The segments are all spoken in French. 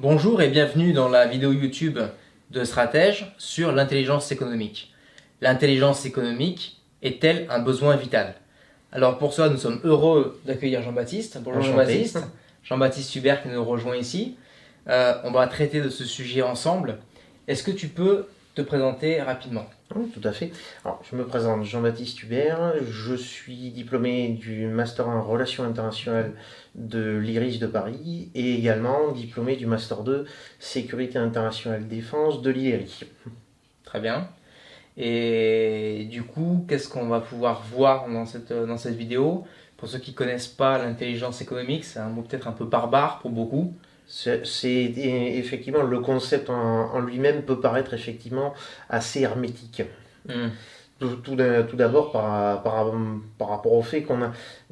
Bonjour et bienvenue dans la vidéo YouTube de Stratège sur l'intelligence économique. L'intelligence économique est-elle un besoin vital? Alors pour ça, nous sommes heureux d'accueillir Jean-Baptiste. Bonjour Jean-Baptiste. Jean-Baptiste Hubert qui nous rejoint ici. On va traiter de ce sujet ensemble. Est-ce que tu peux te présenter rapidement? Oui, tout à fait. Alors, je me présente Jean-Baptiste Hubert, je suis diplômé du Master en Relations internationales de l'IRIS de Paris et également diplômé du Master 2 Sécurité internationale défense de l'IRI. Très bien. Et du coup, qu'est-ce qu'on va pouvoir voir dans cette vidéo? Pour ceux qui ne connaissent pas l'intelligence économique, c'est un mot peut-être un peu barbare pour beaucoup. Effectivement, le concept en lui-même peut paraître effectivement assez hermétique. Tout d'abord par rapport au fait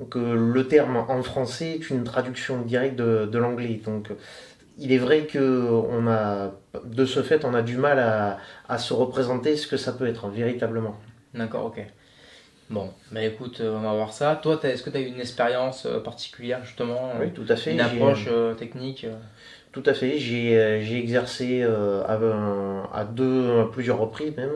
que le terme en français est une traduction directe de l'anglais. Donc il est vrai que de ce fait, on a du mal à se représenter ce que ça peut être véritablement. D'accord, ok. Bon, bah écoute, on va voir ça. Toi, est-ce que tu as eu une expérience particulière justement, Oui, tout à fait. une approche technique? Tout à fait. J'ai exercé à plusieurs reprises même,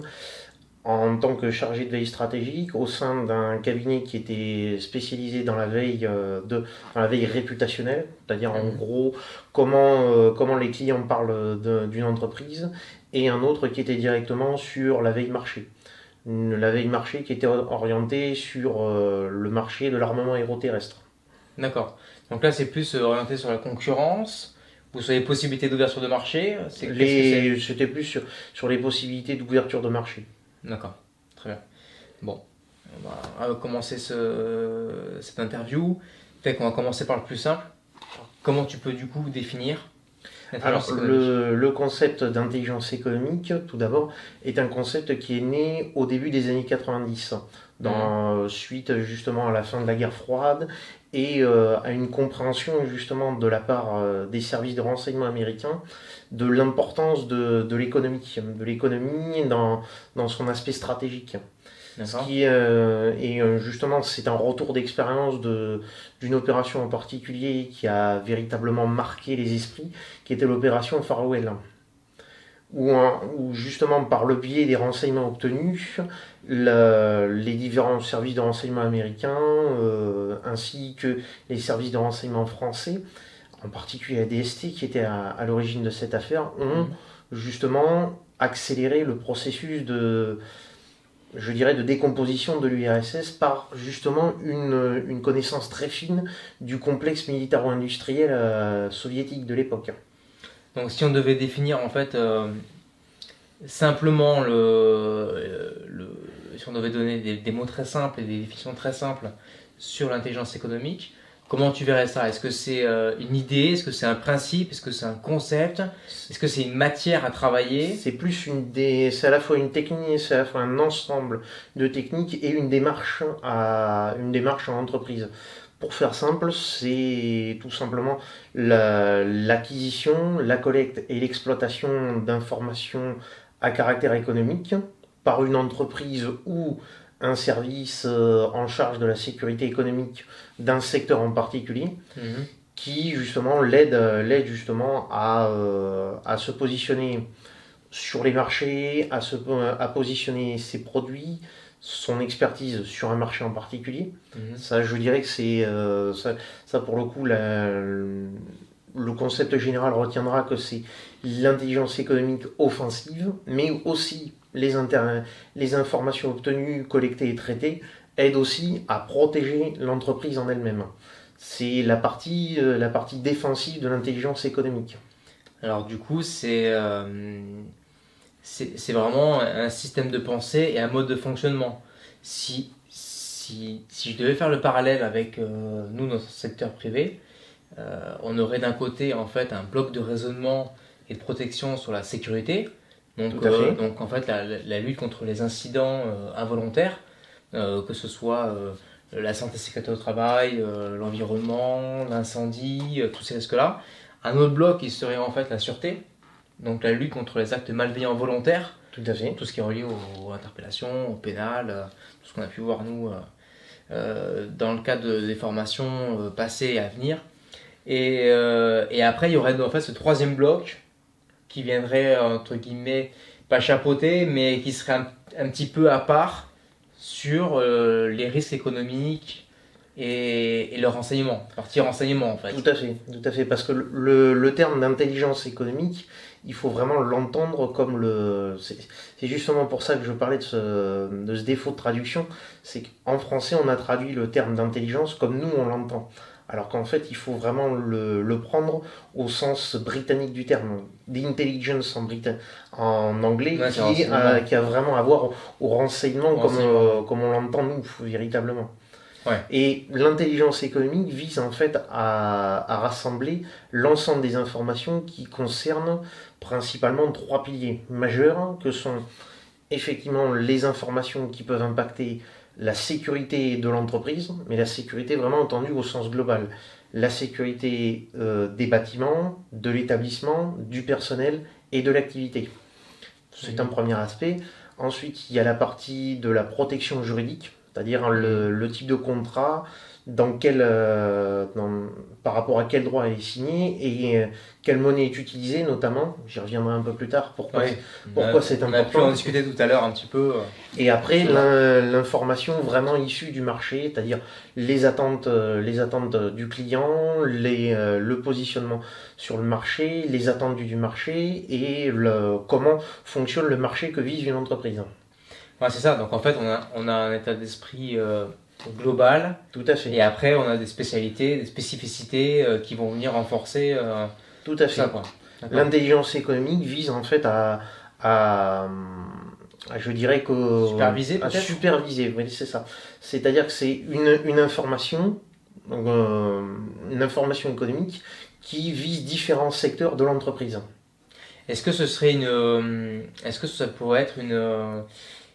en tant que chargé de veille stratégique au sein d'un cabinet qui était spécialisé dans la veille, dans la veille réputationnelle, c'est-à-dire en gros comment les clients parlent d'une entreprise, et un autre qui était directement sur la veille marché. La veille marché qui était orientée sur le marché de l'armement aéroterrestre. D'accord. Donc là, c'est plus orienté sur la concurrence ou sur les possibilités d'ouverture de marché. C'était plus sur les possibilités d'ouverture de marché. D'accord, très bien. Bon, on va commencer cette interview. Peut-être qu'on va commencer par le plus simple. Comment tu peux du coup définir l'intelligence économique? Le concept d'intelligence économique, tout d'abord, est un concept qui est né au début des années 90, suite justement à la fin de la guerre froide et à une compréhension justement de la part des services de renseignement américains de l'importance de l'économie dans son aspect stratégique. Ce qui est justement, c'est un retour d'expérience d'une opération en particulier qui a véritablement marqué les esprits, qui était l'opération Farewell, où justement par le biais des renseignements obtenus, les différents services de renseignement américains ainsi que les services de renseignement français, en particulier la DST qui était à l'origine de cette affaire, ont justement accéléré le processus de décomposition de l'URSS par justement une connaissance très fine du complexe militaro-industriel soviétique de l'époque. Donc si on devait définir en fait simplement si on devait donner des mots très simples et des définitions très simples sur l'intelligence économique, comment tu verrais ça? Est-ce que c'est une idée? Est-ce que c'est un principe? Est-ce que c'est un concept? Est-ce que c'est une matière à travailler? C'est à la fois une technique, c'est à la fois un ensemble de techniques et une démarche en entreprise. Pour faire simple, c'est tout simplement l'acquisition, la collecte et l'exploitation d'informations à caractère économique par une entreprise ou un service en charge de la sécurité économique d'un secteur en particulier, qui justement l'aide justement à se positionner sur les marchés, à positionner ses produits, son expertise sur un marché en particulier. Ça, je dirais que c'est ça pour le coup, le concept général retiendra que c'est l'intelligence économique offensive, mais aussi les informations obtenues, collectées et traitées aident aussi à protéger l'entreprise en elle-même. C'est la partie défensive de l'intelligence économique. Alors du coup, c'est vraiment un système de pensée et un mode de fonctionnement. Si je devais faire le parallèle avec nous, notre secteur privé, on aurait d'un côté en fait un bloc de raisonnement et de protection sur la sécurité, donc en fait la lutte contre les incidents involontaires, que ce soit la santé et sécurité au travail, l'environnement, l'incendie, tous ces risques-là. Un autre bloc qui serait en fait la sûreté, donc la lutte contre les actes malveillants volontaires, Tout à fait. tout ce qui est relié aux interpellations, au pénal, tout ce qu'on a pu voir nous dans le cadre des formations passées et à venir. Et après, il y aurait en fait ce troisième bloc qui viendrait, entre guillemets, pas chapeauter, mais qui serait un petit peu à part sur les risques économiques et le renseignement, partie renseignement en fait. Tout à fait, parce que le terme d'intelligence économique, il faut vraiment l'entendre comme le. C'est justement pour ça que je parlais de ce défaut de traduction, c'est qu'en français, on a traduit le terme d'intelligence comme nous on l'entend. Alors qu'en fait, il faut vraiment le prendre au sens britannique du terme. D'intelligence en anglais, Ouais, c'est qui a vraiment à voir au renseignement Renseignement. comme on l'entend nous, véritablement. Ouais. Et l'intelligence économique vise en fait à rassembler l'ensemble des informations qui concernent principalement trois piliers majeurs, que sont effectivement les informations qui peuvent impacter la sécurité de l'entreprise, mais la sécurité vraiment entendue au sens global. La sécurité des bâtiments, de l'établissement, du personnel et de l'activité. C'est un premier aspect. Ensuite, il y a la partie de la protection juridique, c'est-à-dire le type de contrat, par rapport à quel droit elle est signée et quelle monnaie est utilisée notamment. J'y reviendrai un peu plus tard pourquoi c'est On a pu important. en discuter tout à l'heure un petit peu. Et après, l'information vraiment issue du marché, c'est-à-dire les attentes du client, le positionnement sur le marché, les attentes du marché et comment fonctionne le marché que vise une entreprise. Ouais, c'est ça. Donc en fait, on a un état d'esprit global. Tout à fait. Et après, on a des spécialités, des spécificités qui vont venir renforcer Tout à fait. ça, quoi. L'intelligence économique vise en fait je dirais que Superviser, à peut-être. superviser, oui, c'est ça. C'est-à-dire que c'est une information économique qui vise différents secteurs de l'entreprise. Est-ce que ce serait est-ce que ça pourrait être une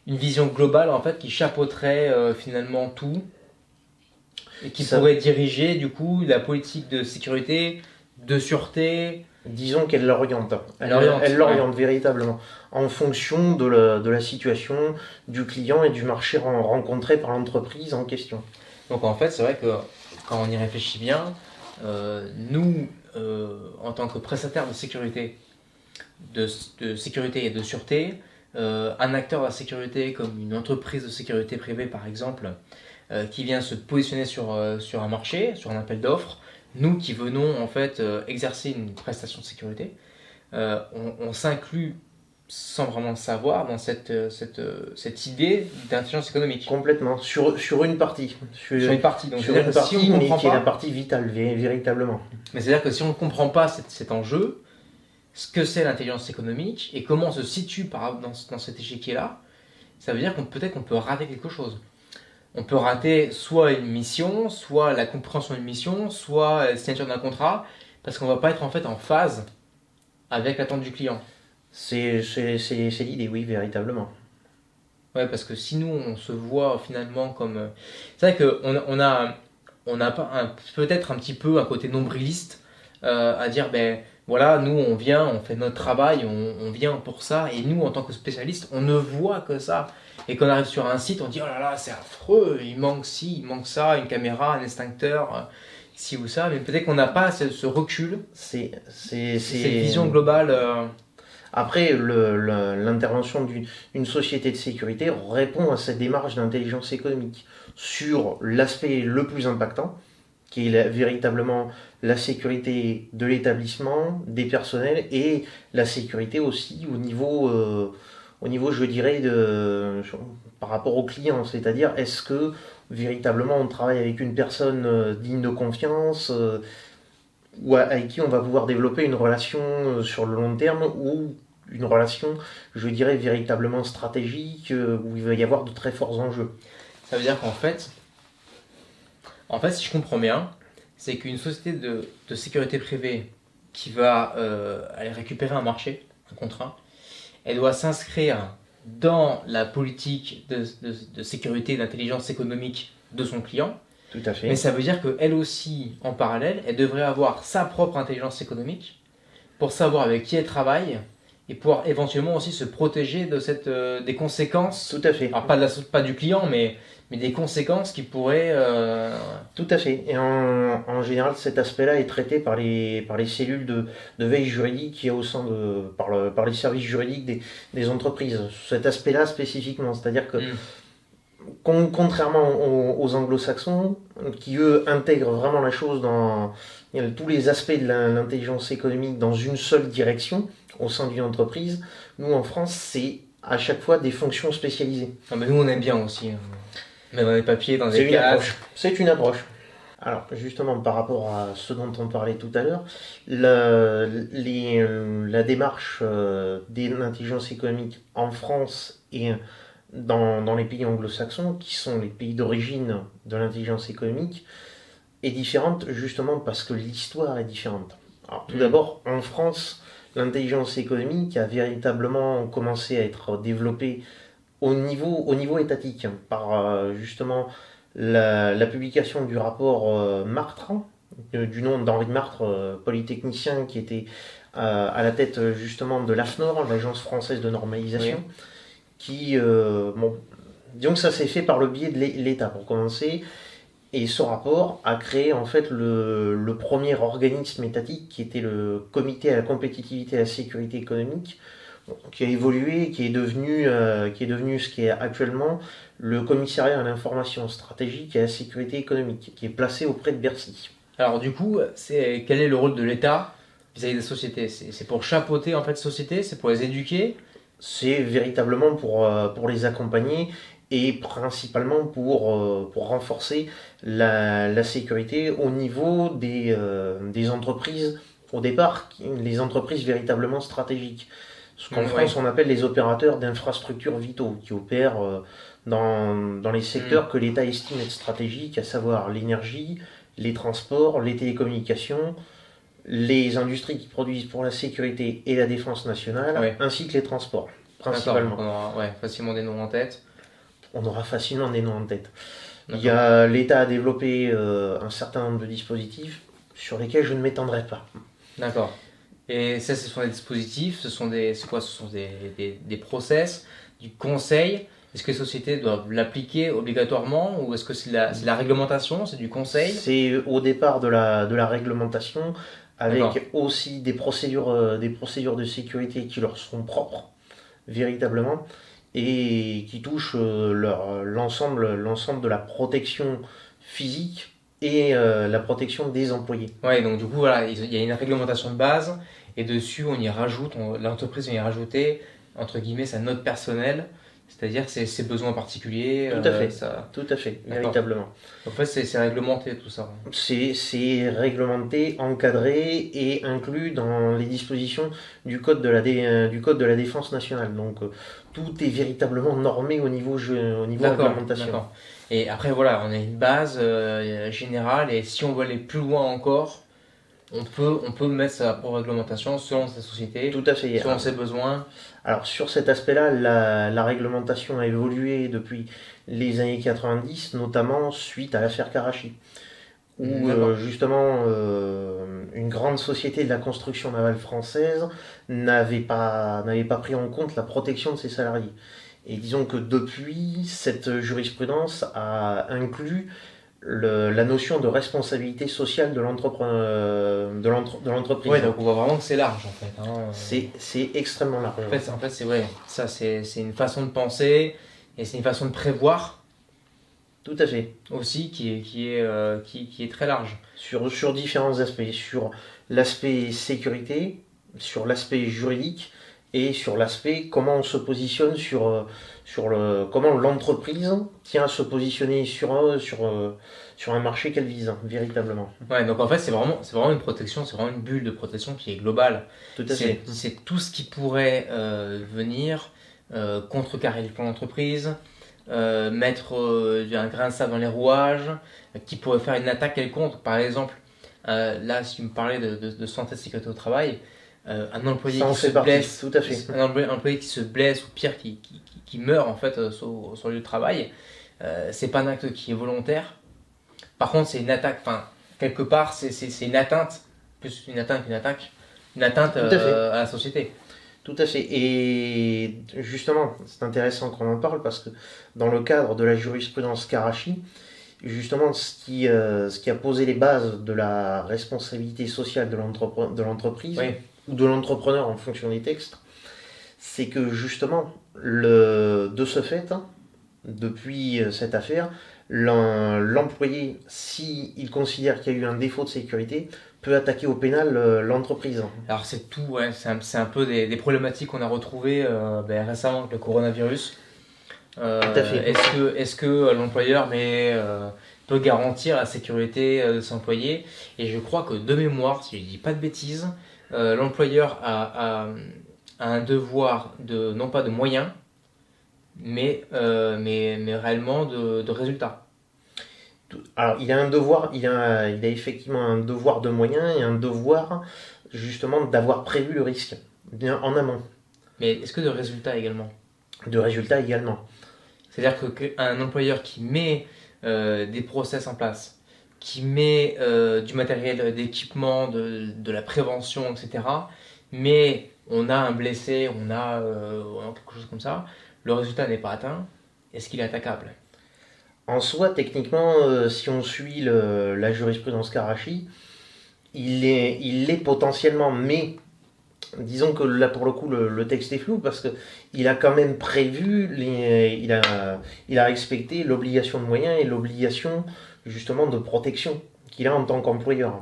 vision globale en fait qui chapeauterait finalement tout et qui pourrait diriger du coup la politique de sécurité, de sûreté? Disons qu'elle l'oriente. Elle l'oriente véritablement en fonction de la situation du client et du marché rencontré par l'entreprise en question. Donc en fait, c'est vrai que quand on y réfléchit bien, nous, en tant que prestataire de sécurité, de sécurité et de sûreté, un acteur de la sécurité comme une entreprise de sécurité privée par exemple, qui vient se positionner sur un marché, sur un appel d'offres, nous qui venons en fait exercer une prestation de sécurité, on s'inclut sans vraiment le savoir dans cette idée d'intelligence économique. Complètement, sur une partie. Sur une partie, donc sur une partie, si on mais qui est pas, la partie vitale, véritablement. mais c'est-à-dire que si on ne comprend pas cet enjeu, ce que c'est l'intelligence économique et comment on se situe dans cet échiquier-là, ça veut dire peut-être qu'on peut rater quelque chose. On peut rater soit une mission, soit la compréhension d'une mission, soit la signature d'un contrat, parce qu'on ne va pas être en fait en phase avec l'attente du client. C'est l'idée, oui, véritablement. Ouais, parce que si nous, on se voit finalement comme... C'est vrai qu'on a peut-être un petit peu un côté nombriliste à dire, ben voilà, nous, on vient, on fait notre travail, on vient pour ça, et nous, en tant que spécialistes, on ne voit que ça. Et quand on arrive sur un site, on dit, oh là là, c'est affreux, il manque ci, il manque ça, une caméra, un extincteur, ci ou ça, mais peut-être qu'on n'a pas ce recul, cette vision globale. Après, l'intervention d'une société de sécurité répond à cette démarche d'intelligence économique sur l'aspect le plus impactant, qui est véritablement la sécurité de l'établissement, des personnels et la sécurité aussi au niveau je dirais, par rapport au client. C'est-à-dire, est-ce que véritablement on travaille avec une personne digne de confiance ou avec qui on va pouvoir développer une relation sur le long terme ou une relation, je dirais, véritablement stratégique où il va y avoir de très forts enjeux. Ça veut dire qu'en fait, si je comprends bien, c'est qu'une société de sécurité privée qui va aller récupérer un marché, un contrat, elle doit s'inscrire dans la politique de sécurité et d'intelligence économique de son client. Tout à fait. Mais ça veut dire qu'elle aussi, en parallèle, elle devrait avoir sa propre intelligence économique pour savoir avec qui elle travaille et pouvoir éventuellement aussi se protéger de des conséquences, Tout à fait. alors pas du client, mais des conséquences qui pourraient... Tout à fait. Et en général, cet aspect-là est traité par les cellules de veille juridique qu'il y a au sein par les services juridiques des entreprises. Cet aspect-là spécifiquement. C'est-à-dire que, contrairement aux anglo-saxons, qui eux intègrent vraiment la chose dans tous les aspects de l'intelligence économique dans une seule direction au sein d'une entreprise, nous en France, c'est à chaque fois des fonctions spécialisées. Ah, mais nous, on aime bien aussi. Même dans les papiers, dans C'est des une cases. approche. C'est une approche. Alors, justement, par rapport à ce dont on parlait tout à l'heure, la démarche d'intelligence économique en France et dans les pays anglo-saxons, qui sont les pays d'origine de l'intelligence économique, est différente justement parce que l'histoire est différente. Alors, tout d'abord, en France, l'intelligence économique a véritablement commencé à être développée au niveau étatique, par justement la publication du rapport Martre, du nom d'Henri Martre, polytechnicien qui était à la tête justement de l'AFNOR, l'Agence française de normalisation, qui, disons que ça s'est fait par le biais de l'État pour commencer, et ce rapport a créé en fait le premier organisme étatique qui était le Comité à la compétitivité et à la sécurité économique, qui a évolué, qui est devenu ce qui est actuellement le Commissariat à l'information stratégique et à la sécurité économique, qui est placé auprès de Bercy. Alors du coup, quel est le rôle de l'État vis-à-vis des sociétés? C'est pour chapeauter en fait les sociétés, c'est pour les éduquer? C'est véritablement pour les accompagner et principalement pour renforcer la sécurité au niveau des entreprises, au départ, les entreprises véritablement stratégiques. Ce qu'en France on appelle les opérateurs d'infrastructures vitaux, qui opèrent dans les secteurs que l'État estime être stratégiques, à savoir l'énergie, les transports, les télécommunications, les industries qui produisent pour la sécurité et la défense nationale, ainsi que les transports, principalement. On aura facilement des noms en tête. On aura facilement des noms en tête. L'État a développé un certain nombre de dispositifs sur lesquels je ne m'étendrai pas. D'accord. Et ça, ce sont des dispositifs, ce sont des process, du conseil. Est-ce que les sociétés doivent l'appliquer obligatoirement ou est-ce que c'est la réglementation, c'est du conseil? C'est au départ de la réglementation, avec aussi des procédures de sécurité qui leur sont propres, véritablement, et qui touchent l'ensemble de la protection physique et la protection des employés. Ouais, donc du coup, voilà, il y a une réglementation de base, et dessus, l'entreprise va y rajouter, entre guillemets, sa note personnelle, c'est-à-dire ses besoins particuliers. Tout à fait, tout à fait, véritablement. En fait, c'est réglementé tout ça. C'est réglementé, encadré et inclus dans les dispositions du code de la défense nationale. Donc tout est véritablement normé au niveau réglementation. D'accord. Et après, voilà, on a une base générale, et si on veut aller plus loin encore, on peut mettre sa propre réglementation selon sa société, tout à fait, selon ses besoins. Alors sur cet aspect-là, la réglementation a évolué depuis les années 90, notamment suite à l'affaire Karachi, où justement une grande société de la construction navale française n'avait pas pris en compte la protection de ses salariés. Et disons que depuis, cette jurisprudence a inclus la notion de responsabilité sociale de l'entreprise. Oui, donc on voit vraiment que c'est large en fait. C'est extrêmement large. En fait c'est une façon de penser et c'est une façon de prévoir. Tout à fait. Aussi qui est très large. Sur différents aspects. Sur l'aspect sécurité, sur l'aspect juridique et sur l'aspect comment on se positionne comment l'entreprise tient à se positionner sur un marché qu'elle vise, véritablement. Ouais, donc en fait c'est vraiment une protection, c'est vraiment une bulle de protection qui est globale. Tout à fait. C'est tout ce qui pourrait venir contrecarrer le plan d'entreprise, mettre un grain de sable dans les rouages, qui pourrait faire une attaque quelconque. Par exemple, là si tu me parlais de santé et de sécurité au travail, un employé qui se blesse, tout à fait. Un employé qui se blesse ou pire qui meurt en fait sur le lieu de travail, c'est pas un acte qui est volontaire. Par contre, c'est une attaque. Enfin, quelque part, c'est une atteinte, plus une atteinte qu'une attaque, une atteinte à la société. Tout à fait. Et justement, c'est intéressant qu'on en parle parce que dans le cadre de la jurisprudence Karachi, justement, ce qui a posé les bases de la responsabilité sociale de l'entreprise Oui, ou de l'entrepreneur en fonction des textes, c'est que justement, de ce fait, hein, depuis cette affaire, l'employé, s'il considère qu'il y a eu un défaut de sécurité, peut attaquer au pénal l'entreprise. alors c'est tout, ouais, c'est un peu des problématiques qu'on a retrouvées récemment avec le coronavirus. Tout à fait. Est-ce que l'employeur peut garantir la sécurité de ses employés? Et je crois que de mémoire, si je ne dis pas de bêtises, l'employeur a un devoir de, non pas de moyens, mais réellement de résultats. Alors, il a un devoir, il a effectivement un devoir de moyens et un devoir justement d'avoir prévu le risque, bien en amont, Mais est-ce que de résultats également? de résultats également. C'est-à-dire qu'un employeur qui met des process en place, qui met du matériel d'équipement, de la prévention, etc., mais on a un blessé, on a quelque chose comme ça, le résultat n'est pas atteint, est-ce qu'il est attaquable? En soi, techniquement, si on suit la jurisprudence Karachi, il l'est potentiellement, mais disons que là pour le coup le texte est flou parce que il a quand même prévu, il a respecté l'obligation de moyens et l'obligation justement de protection qu'il a en tant qu'employeur.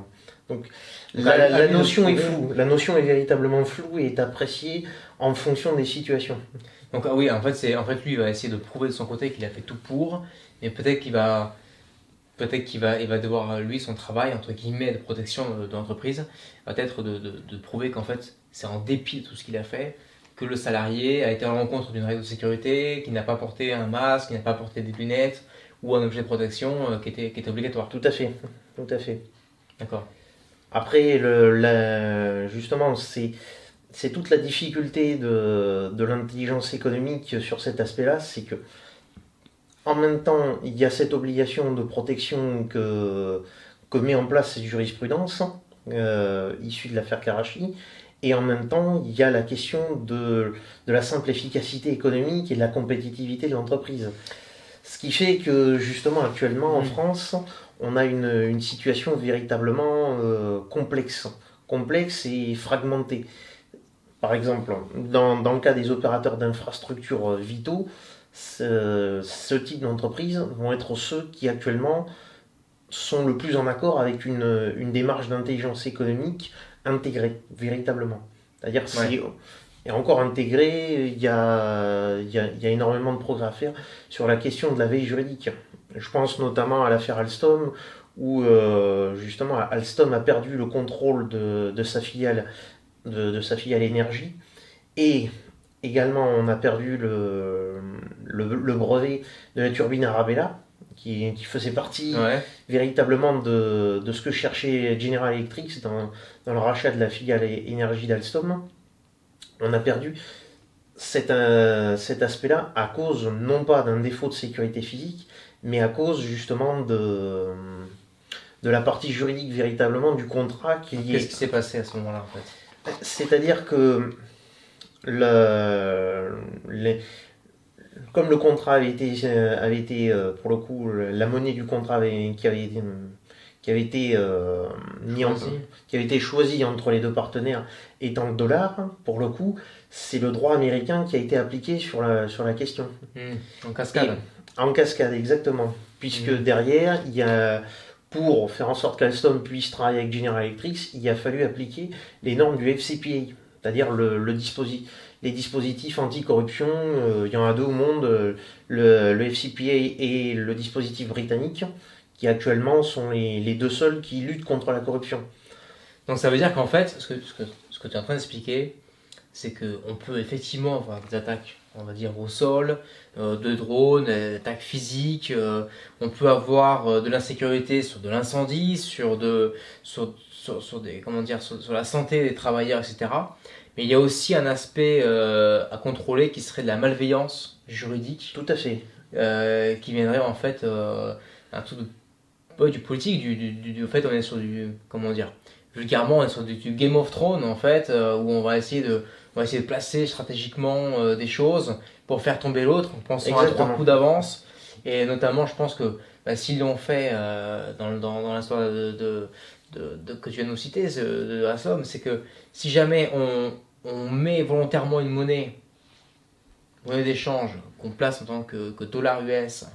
Donc la notion est floue, la notion est véritablement floue et est appréciée en fonction des situations. Donc ah oui, en fait lui il va essayer de prouver de son côté qu'il a fait tout pour, mais peut-être qu'il va devoir, lui, son travail, entre guillemets, de protection de l'entreprise, va être de prouver qu'en fait, c'est en dépit de tout ce qu'il a fait, que le salarié a été à l'encontre d'une règle de sécurité, qu'il n'a pas porté un masque, qu'il n'a pas porté des lunettes, ou un objet de protection qui était obligatoire. Tout à fait, tout à fait. D'accord. Après, justement, c'est toute la difficulté de l'intelligence économique sur cet aspect-là, c'est que en même temps, il y a cette obligation de protection que met en place cette jurisprudence issue de l'affaire Karachi, et en même temps, il y a la question de la simple efficacité économique et de la compétitivité de l'entreprise. Ce qui fait que justement actuellement en France, on a une situation véritablement complexe et fragmentée. Par exemple, dans le cas des opérateurs d'infrastructures vitaux, ce type d'entreprise vont être ceux qui actuellement sont le plus en accord avec une démarche d'intelligence économique intégrée, véritablement. C'est-à-dire, Ouais. et encore intégré, il y a énormément de progrès à faire sur la question de la veille juridique. Je pense notamment à l'affaire Alstom, où justement Alstom a perdu le contrôle de sa filiale, de sa filiale énergie, et également on a perdu le brevet de la turbine Arabella, qui faisait partie Ouais. véritablement de ce que cherchait General Electric dans le rachat de la filiale énergie d'Alstom. On a perdu cet aspect-là à cause non pas d'un défaut de sécurité physique, mais à cause justement de la partie juridique véritablement du contrat qui y Qu'est-ce qui est. s'est passé à ce moment-là, en fait? C'est-à-dire que le, les- comme le contrat avait été pour le coup, la monnaie du contrat qui avait été Choisi. qui avait été choisi entre les deux partenaires étant le dollar, pour le coup, c'est le droit américain qui a été appliqué sur la question. En cascade. En cascade, exactement. Puisque Hmm. derrière, pour faire en sorte qu'Alstom puisse travailler avec General Electric, il a fallu appliquer les normes du FCPA, c'est-à-dire les dispositifs anticorruption. Il y en a deux au monde, le FCPA et le dispositif britannique, qui actuellement sont les deux seuls qui luttent contre la corruption. Donc ça veut dire qu'en fait, ce que tu es en train d'expliquer, c'est qu'on peut effectivement avoir des attaques, on va dire, au sol, de drones, des attaques physiques, on peut avoir de l'insécurité sur de l'incendie, sur des, comment dire, sur la santé des travailleurs, etc. Mais il y a aussi un aspect à contrôler qui serait de la malveillance juridique, Tout à fait. qui viendrait en fait un truc pas du politique, en fait on est sur du, comment dire, vulgairement on est sur du Game of Thrones en fait, où on va essayer on va essayer de placer stratégiquement des choses pour faire tomber l'autre en pensant à 3 Exactement. coups d'avance. Et notamment, je pense que s'ils l'ont fait dans l'histoire que tu viens de nous citer, de la somme, c'est que si jamais on met volontairement une monnaie d'échange qu'on place en tant que dollar US,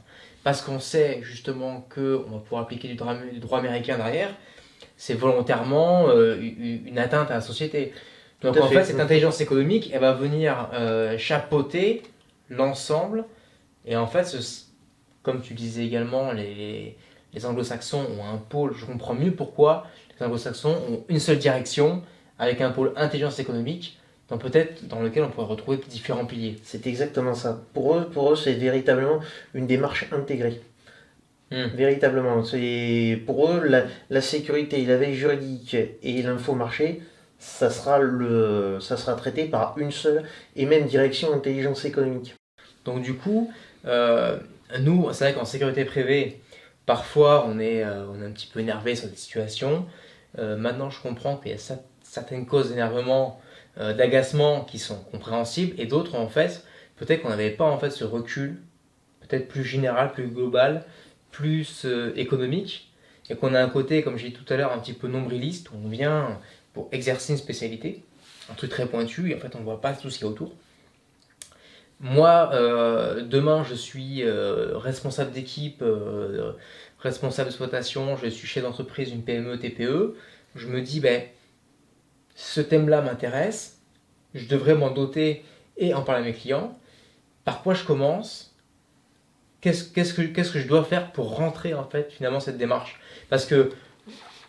parce qu'on sait justement qu'on va pouvoir appliquer du droit américain derrière, c'est volontairement une atteinte à la société. Donc Tout à en fait. fait, cette intelligence économique, elle va venir chapeauter l'ensemble. Et en fait, comme tu disais également, les anglo-saxons ont un pôle, je comprends mieux pourquoi les anglo-saxons ont une seule direction avec un pôle intelligence économique, peut-être dans lequel on pourrait retrouver différents piliers. C'est exactement ça. Pour eux, c'est véritablement une démarche intégrée. Véritablement. Pour eux, la sécurité, la veille juridique et l'infomarché, ça sera traité par une seule et même direction intelligence économique. Donc du coup, nous, c'est vrai qu'en sécurité privée, parfois on est un petit peu énervé sur des situations. Maintenant, je comprends qu'il y a certaines causes d'énervement, d'agacement qui sont compréhensibles, et d'autres, en fait, peut-être qu'on n'avait pas en fait ce recul, peut-être plus général, plus global, plus économique, et qu'on a un côté, comme j'ai dit tout à l'heure, un petit peu nombriliste, où on vient pour exercer une spécialité, un truc très pointu, et en fait on ne voit pas tout ce qu'il y a autour. Moi, demain, je suis responsable d'équipe, responsable d'exploitation, je suis chef d'entreprise, une PME, TPE. Je me dis, ce thème-là m'intéresse, je devrais m'en doter et en parler à mes clients. Par quoi je commence? Qu'est-ce que je dois faire pour rentrer en fait finalement cette démarche? Parce que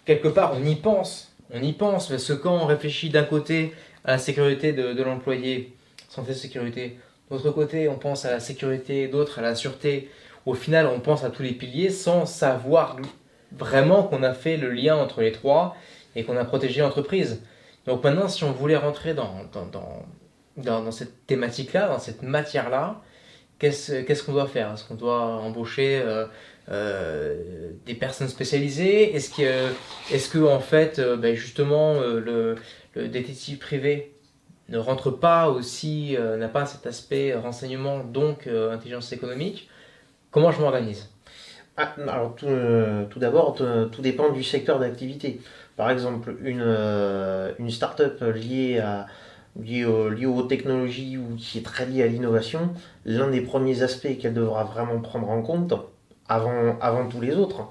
quelque part on y pense, parce que quand on réfléchit d'un côté à la sécurité de l'employé, santé sécurité, d'autre côté on pense à la sécurité, d'autre à la sûreté, au final on pense à tous les piliers sans savoir vraiment qu'on a fait le lien entre les trois et qu'on a protégé l'entreprise. Donc maintenant si on voulait rentrer dans cette thématique-là, dans cette matière-là, qu'est-ce qu'on doit faire? Est-ce qu'on doit embaucher des personnes spécialisées? Est-ce que en fait, justement, le détective privé ne rentre pas aussi, n'a pas cet aspect renseignement, donc intelligence économique? Comment je m'organise? Alors tout d'abord, tout dépend du secteur d'activité. Par exemple, une start-up liée aux technologies ou qui est très liée à l'innovation, l'un des premiers aspects qu'elle devra vraiment prendre en compte, avant tous les autres,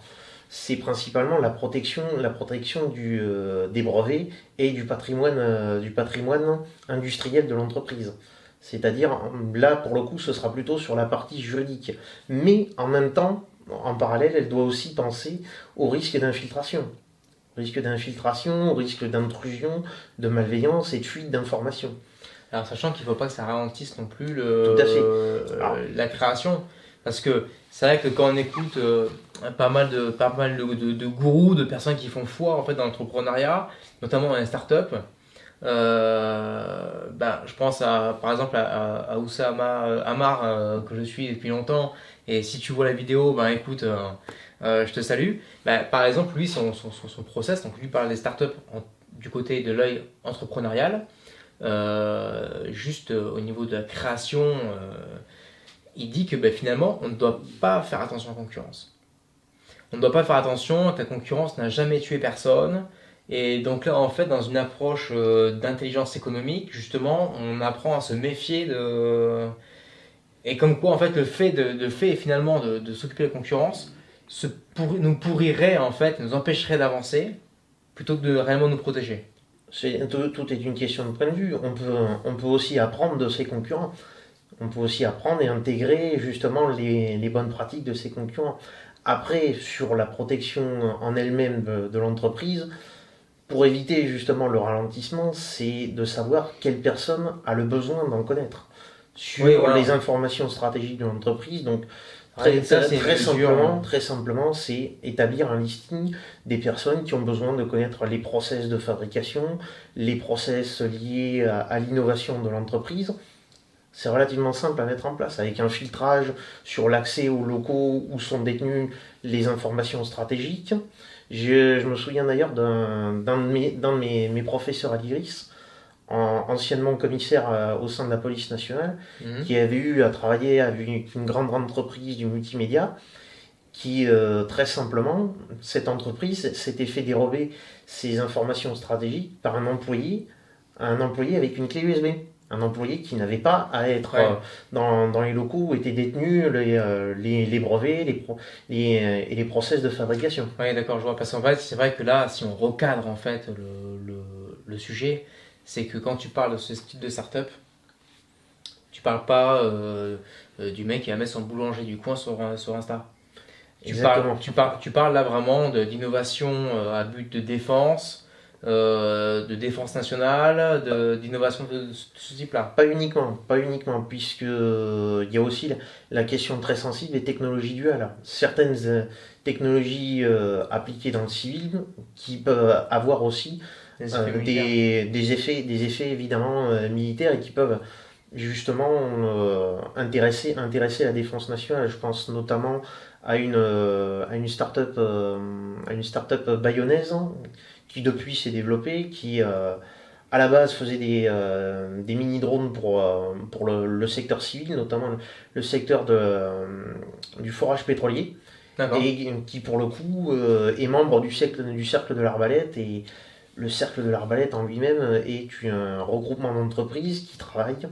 c'est principalement la protection des brevets et du patrimoine industriel de l'entreprise. C'est-à-dire, là, pour le coup, ce sera plutôt sur la partie juridique. Mais en même temps, en parallèle, elle doit aussi penser au risque d'infiltration. Au risque d'intrusion, de malveillance et de fuite d'informations. Alors, sachant qu'il ne faut pas que ça ralentisse non plus Tout à fait. la création. Parce que c'est vrai que quand on écoute pas mal de gourous, de personnes qui font foi en fait, dans l'entrepreneuriat, notamment dans les startups, je pense par exemple à Oussama Ammar que je suis depuis longtemps. Et si tu vois la vidéo, écoute, je te salue. Par exemple, lui, son process, donc lui parle des startups du côté de l'œil entrepreneurial. Juste au niveau de la création, il dit que finalement, on ne doit pas faire attention à la concurrence. On ne doit pas faire attention, que la concurrence n'a jamais tué personne. Et donc là, en fait, dans une approche d'intelligence économique, justement, on apprend à se méfier de... Et comme quoi, en fait, le fait finalement de s'occuper de la concurrence nous pourrirait, en fait, nous empêcherait d'avancer, plutôt que de réellement nous protéger. Tout est une question de point de vue. On peut aussi apprendre de ses concurrents. On peut aussi apprendre et intégrer justement les bonnes pratiques de ses concurrents. Après, sur la protection en elle-même de l'entreprise, pour éviter justement le ralentissement, c'est de savoir quelle personne a le besoin d'en connaître sur les informations stratégiques de l'entreprise. Donc, très simplement, c'est établir un listing des personnes qui ont besoin de connaître les process de fabrication, les process liés à l'innovation de l'entreprise. C'est relativement simple à mettre en place, avec un filtrage sur l'accès aux locaux où sont détenues les informations stratégiques. Je me souviens d'ailleurs d'un de mes professeurs à l'IRIS, anciennement commissaire au sein de la police nationale, Mhm. qui avait eu à travailler avec une grande entreprise du multimédia, qui très simplement, cette entreprise s'était fait dérober ses informations stratégiques par un employé avec une clé USB. Un employé qui n'avait pas à être Ouais. dans les locaux où étaient détenus les brevets et les process de fabrication. Ouais, d'accord, je vois. Parce qu'en fait, c'est vrai que là, si on recadre en fait le sujet, c'est que quand tu parles de ce type de startup, tu parles pas du mec qui va mettre son boulanger du coin sur Insta. Exactement. Tu parles là vraiment d'innovation à but de défense nationale, d'innovation de ce type-là. Pas uniquement, puisque il y a aussi la question très sensible des technologies duales. Certaines technologies appliquées dans le civil qui peuvent avoir aussi Les effets militaires. des effets évidemment militaires et qui peuvent justement intéresser la défense nationale. Je pense notamment à une start-up bayonnaise qui depuis s'est développée, qui à la base faisait des mini-drones pour le secteur civil, notamment le secteur du forage pétrolier, D'accord. et qui pour le coup est membre du cercle de l'Arbalète. Et le cercle de l'Arbalète en lui-même est un regroupement d'entreprises qui travaillent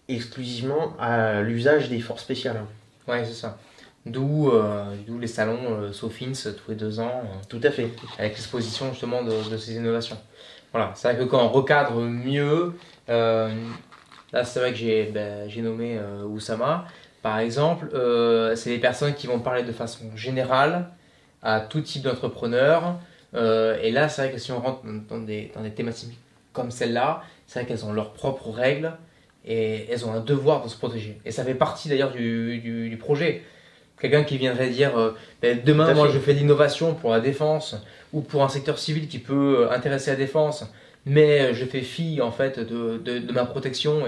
exclusivement à l'usage des forces spéciales. Ouais, c'est ça. D'où les salons Sofins tous les 2 ans, Tout à fait. avec l'exposition justement de ces innovations. Voilà, c'est vrai que quand on recadre mieux, euh, là c'est vrai que j'ai nommé Oussama, par exemple, c'est des personnes qui vont parler de façon générale à tout type d'entrepreneur. Et là, c'est vrai que si on rentre dans des thématiques comme celle-là, c'est vrai qu'elles ont leurs propres règles et elles ont un devoir de se protéger. Et ça fait partie d'ailleurs du projet. Quelqu'un qui viendrait dire ben, Tout demain, à moi fait. je fais de l'innovation pour la défense ou pour un secteur civil qui peut intéresser la défense, mais je fais fi en fait de ma protection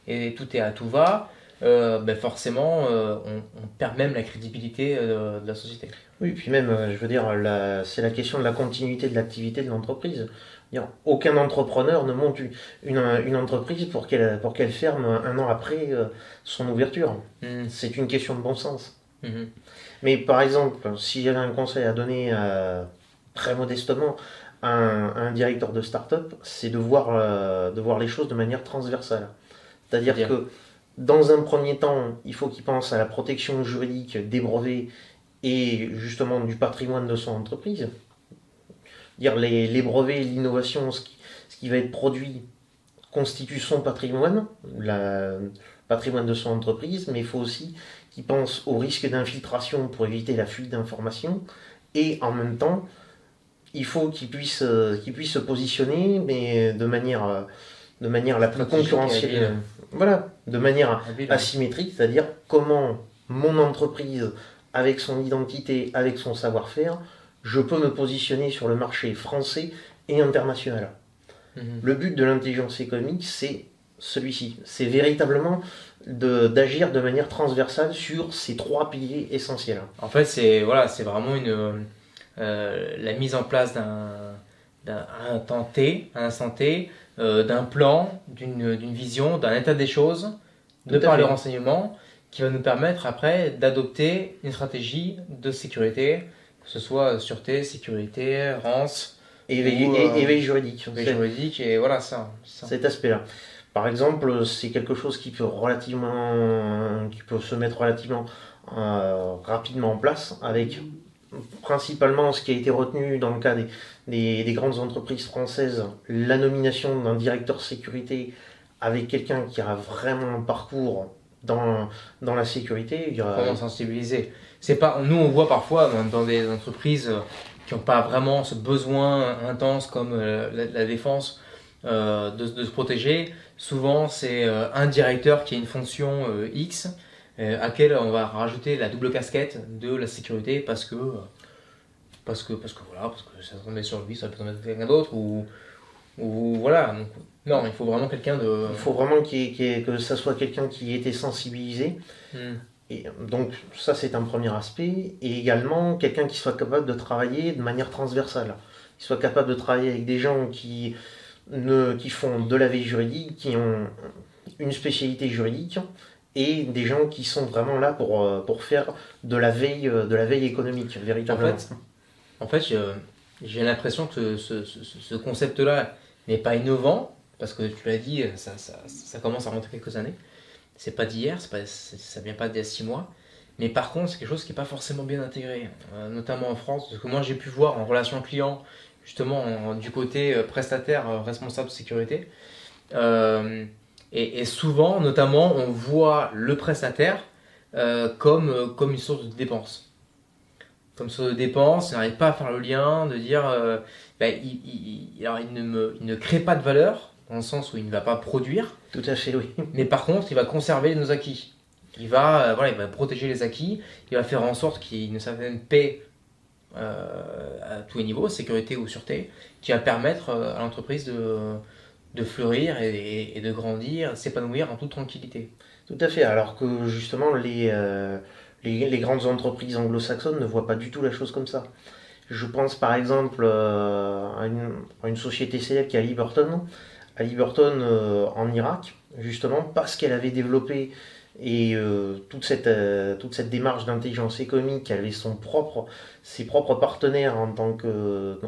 et tout est à tout va. Ben forcément, on perd même la crédibilité de la société. Oui, puis même, je veux dire, c'est la question de la continuité de l'activité de l'entreprise. Aucun entrepreneur ne monte une entreprise pour qu'elle ferme un an après son ouverture. Mhm. C'est une question de bon sens. Mhm. Mais par exemple, si j'avais un conseil à donner très modestement à un directeur de start-up, c'est de voir les choses de manière transversale. C'est-à-dire C'est-à-dire, que dans un premier temps, il faut qu'il pense à la protection juridique des brevets et justement du patrimoine de son entreprise. Dire les brevets, l'innovation, ce qui va être produit constitue son patrimoine, le patrimoine de son entreprise, mais il faut aussi qu'il pense au risque d'infiltration pour éviter la fuite d'informations et en même temps, il faut qu'il puisse se positionner, mais de manière la plus stratégique et concurrentielle, habile. voilà, de manière Habile, ouais. asymétrique, c'est-à-dire comment mon entreprise, avec son identité, avec son savoir-faire, je peux me positionner sur le marché français et international. Mhm. Le but de l'intelligence économique, c'est celui-ci. C'est véritablement d'agir de manière transversale sur ces trois piliers essentiels. En fait, c'est voilà, c'est vraiment la mise en place à un temps T, à un instant T, d'un plan, d'une vision, d'un état des choses, de Tout à par le fait. renseignement, qui va nous permettre après d'adopter une stratégie de sécurité, que ce soit sûreté, sécurité, rance ou Éveil juridique. veille juridique, et voilà ça. Ça. Cet aspect-là. Par exemple, c'est quelque chose qui peut se mettre relativement rapidement en place avec principalement ce qui a été retenu dans le cas des grandes entreprises françaises, la nomination d'un directeur sécurité avec quelqu'un qui a vraiment un parcours dans la sécurité. Comment sensibiliser. C'est pas, nous, on voit parfois dans des entreprises qui n'ont pas vraiment ce besoin intense comme la défense de se protéger. Souvent, c'est un directeur qui a une fonction X à laquelle on va rajouter la double casquette de la sécurité parce que voilà, parce que ça tombe sur lui, ça peut tomber sur quelqu'un d'autre ou voilà. Donc, non, il faut vraiment quelqu'un de. Il faut vraiment que ça soit quelqu'un qui ait été sensibilisé. Hmm. Et donc ça c'est un premier aspect. Et également quelqu'un qui soit capable de travailler de manière transversale. Qui soit capable de travailler avec des gens qui qui font de la veille juridique, qui ont une spécialité juridique, et des gens qui sont vraiment là pour faire de la veille économique, véritablement. En fait, j'ai l'impression que ce concept-là n'est pas innovant, parce que tu l'as dit, ça commence à rentrer quelques années. C'est pas d'hier, ça vient pas d'il y a 6 mois. Mais par contre, c'est quelque chose qui n'est pas forcément bien intégré, notamment en France. Parce que moi, j'ai pu voir en relation client, justement, du côté prestataire responsable de sécurité. Et souvent, notamment, on voit le prestataire comme une source de dépense. Comme source de dépense, il n'arrive pas à faire le lien, de dire alors il ne crée pas de valeur, dans le sens où il ne va pas produire, Tout à fait, oui. mais par contre, il va conserver nos acquis. Il va protéger les acquis, il va faire en sorte qu'il y ait une certaine paix à tous les niveaux, sécurité ou sûreté, qui va permettre à l'entreprise de fleurir et de grandir, de s'épanouir en toute tranquillité. Tout à fait, alors que justement les grandes entreprises anglo-saxonnes ne voient pas du tout la chose comme ça. Je pense par exemple à une société célèbre qui est à Liberton en Irak, justement parce qu'elle avait développé toute cette démarche d'intelligence économique, elle avait ses propres partenaires en tant que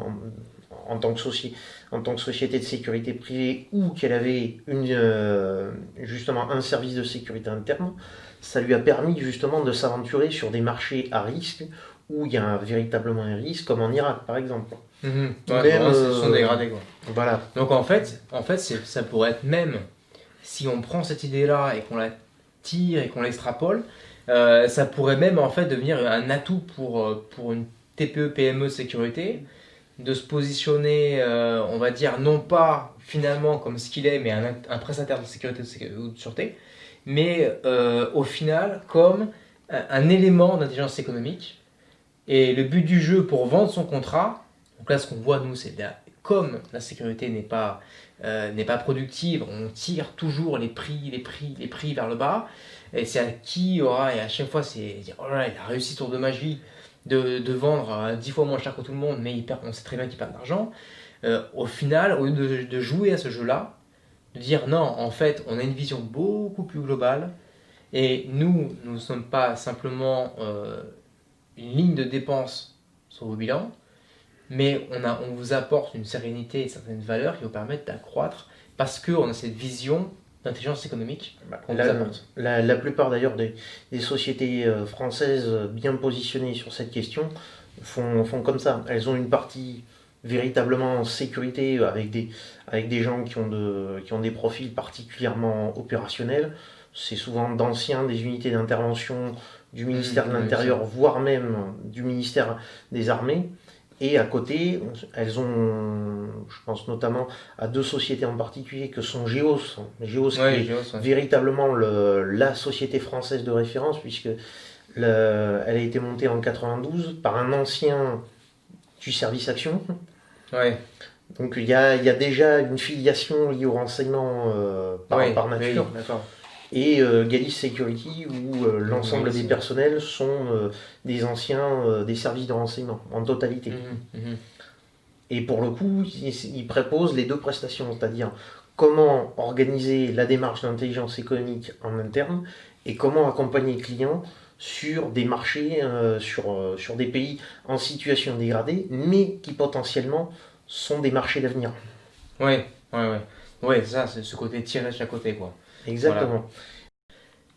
société de sécurité privée, ou qu'elle avait justement un service de sécurité interne. Ça lui a permis justement de s'aventurer sur des marchés à risque où il y a véritablement un risque, comme en Irak par exemple. Ouais, Même, ils se sont dégradés, quoi. Voilà. Donc en fait ça pourrait être même, si on prend cette idée-là et qu'on la tire et qu'on l'extrapole, ça pourrait même en fait devenir un atout pour une TPE, PME sécurité, de se positionner, on va dire, non pas finalement comme ce qu'il est, mais un prestataire de sécurité ou de sûreté, mais au final comme un élément d'intelligence économique. Et le but du jeu pour vendre son contrat, donc là ce qu'on voit nous, c'est comme la sécurité n'est pas productive, on tire toujours les prix vers le bas. Et c'est à qui aura, et à chaque fois c'est dire, oh là là, il a réussi tour de magie de vendre 10 fois moins cher que tout le monde, mais on sait très bien qu'il perd de l'argent. Au final, au lieu de jouer à ce jeu-là, de dire non, en fait, on a une vision beaucoup plus globale, et nous ne sommes pas simplement une ligne de dépenses sur vos bilans, mais on vous apporte une sérénité et certaines valeurs qui vous permettent d'accroître, parce qu'on a cette vision d'intelligence économique qu'on vous apporte. La plupart d'ailleurs des sociétés françaises bien positionnées sur cette question font comme ça. Elles ont une partie véritablement en sécurité avec des gens qui ont des profils particulièrement opérationnels. C'est souvent d'anciens des unités d'intervention du ministère de l'Intérieur, voire même du ministère des Armées. Et à côté, elles ont, je pense notamment à 2 sociétés en particulier que sont Géos. Géos qui est véritablement la société française de référence, puisque elle a été montée en 92 par un ancien du service action. Ouais. Donc il y a déjà une filiation liée au renseignement par nature. Oui, d'accord. Et Galis Security, où l'ensemble des personnels sont des anciens des services de renseignement, en totalité. Et pour le coup, ils préposent les 2 prestations, c'est-à-dire comment organiser la démarche d'intelligence économique en interne et comment accompagner les clients sur des marchés, sur des pays en situation dégradée, mais qui potentiellement sont des marchés d'avenir. Ouais, ça, c'est ce côté tiré de chaque côté, quoi. Exactement.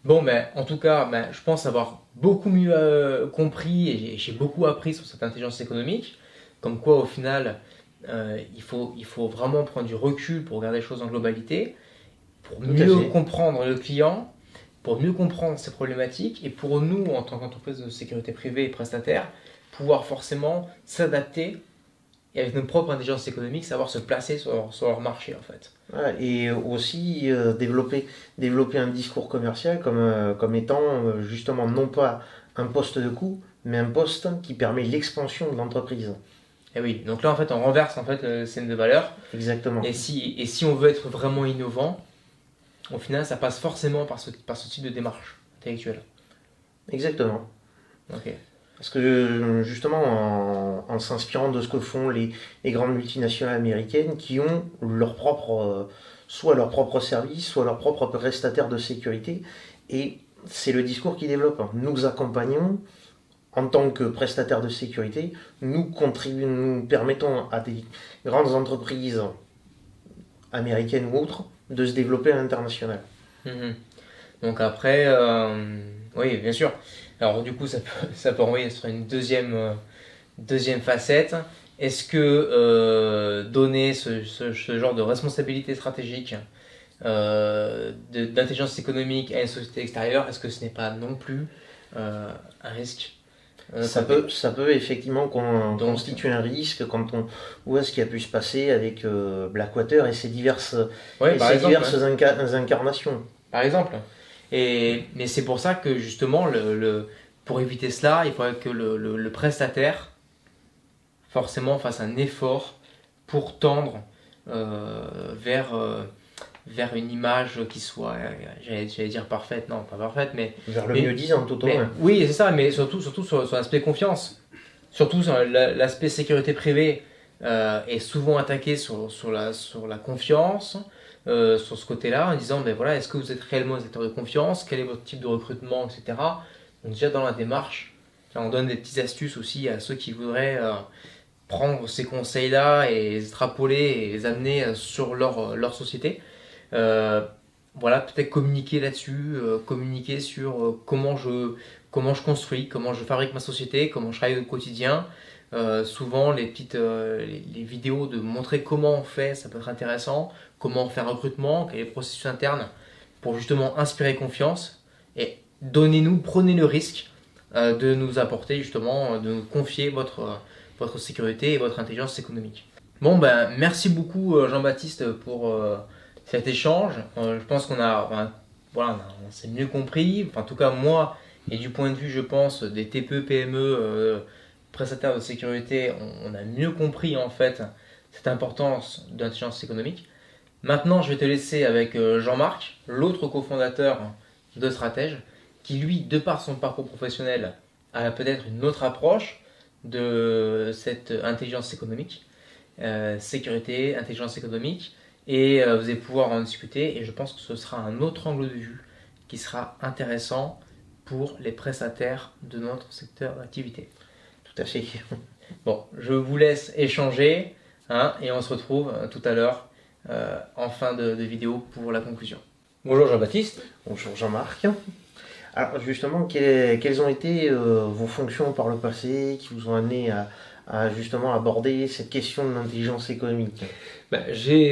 Voilà. Bon, en tout cas, je pense avoir beaucoup mieux compris et j'ai beaucoup appris sur cette intelligence économique. Comme quoi, au final, il faut vraiment prendre du recul pour regarder les choses en globalité, pour mieux comprendre le client, pour mieux comprendre ses problématiques et pour nous, en tant qu'entreprise de sécurité privée et prestataire, pouvoir forcément s'adapter et avec notre propre intelligence économique, savoir se placer sur leur marché en fait. Voilà, et aussi développer un discours commercial comme étant justement non pas un poste de coût, mais un poste qui permet l'expansion de l'entreprise. Et oui, donc là en fait on renverse en fait le scène de valeur. Exactement. Et si on veut être vraiment innovant, au final ça passe forcément par ce type de démarche intellectuelle. Exactement. Ok. Parce que justement, en s'inspirant de ce que font les grandes multinationales américaines qui ont soit leur propre service, soit leur propre prestataire de sécurité, et c'est le discours qu'ils développent. Nous accompagnons, en tant que prestataire de sécurité, nous permettons à des grandes entreprises américaines ou autres de se développer à l'international. Mhm. Donc après, oui, bien sûr. Alors du coup, ça peut envoyer sur une deuxième facette. Est-ce que donner ce genre de responsabilité stratégique d'intelligence économique à une société extérieure, est-ce que ce n'est pas non plus un risque? Ça peut effectivement constituer un risque quand on voit ce qui a pu se passer avec Blackwater et ses diverses incarnations. Par exemple. Mais c'est pour ça que justement, pour éviter cela, il faudrait que le prestataire forcément fasse un effort pour tendre vers une image qui soit, j'allais dire parfaite, non pas parfaite, mais... Vers le mieux-disant tout au moins. Oui, c'est ça, mais surtout sur l'aspect confiance. Surtout sur l'aspect sécurité privée est souvent attaqué sur la confiance, sur ce côté-là, en disant, ben voilà, est-ce que vous êtes réellement un acteur de confiance? Quel est votre type de recrutement, etc. Donc déjà dans la démarche, on donne des petites astuces aussi à ceux qui voudraient prendre ces conseils-là et les extrapoler et les amener sur leur société. Voilà, peut-être communiquer là-dessus, communiquer sur comment je construis, comment je fabrique ma société, comment je travaille au quotidien. Souvent, les vidéos de montrer comment on fait, ça peut être intéressant, comment on fait un recrutement, quel est le processus interne, pour justement inspirer confiance et prenez le risque de nous apporter justement, de nous confier votre sécurité et votre intelligence économique. Bon, ben, merci beaucoup Jean-Baptiste pour cet échange. Je pense qu'on on s'est mieux compris, enfin, en tout cas moi, et du point de vue, je pense, des TPE, PME, prestataires de sécurité, on a mieux compris en fait cette importance de l'intelligence économique. Maintenant, je vais te laisser avec Jean-Marc, l'autre cofondateur de Stratège, qui lui, de par son parcours professionnel, a peut-être une autre approche de cette intelligence économique, sécurité, intelligence économique, et vous allez pouvoir en discuter, et je pense que ce sera un autre angle de vue qui sera intéressant pour les prestataires de notre secteur d'activité. Tout à fait. Bon, je vous laisse échanger, et on se retrouve tout à l'heure en fin de vidéo pour la conclusion. Bonjour Jean-Baptiste. Bonjour Jean-Marc. Alors justement, quelles ont été vos fonctions par le passé qui vous ont amené à justement aborder cette question de l'intelligence économique? J'ai,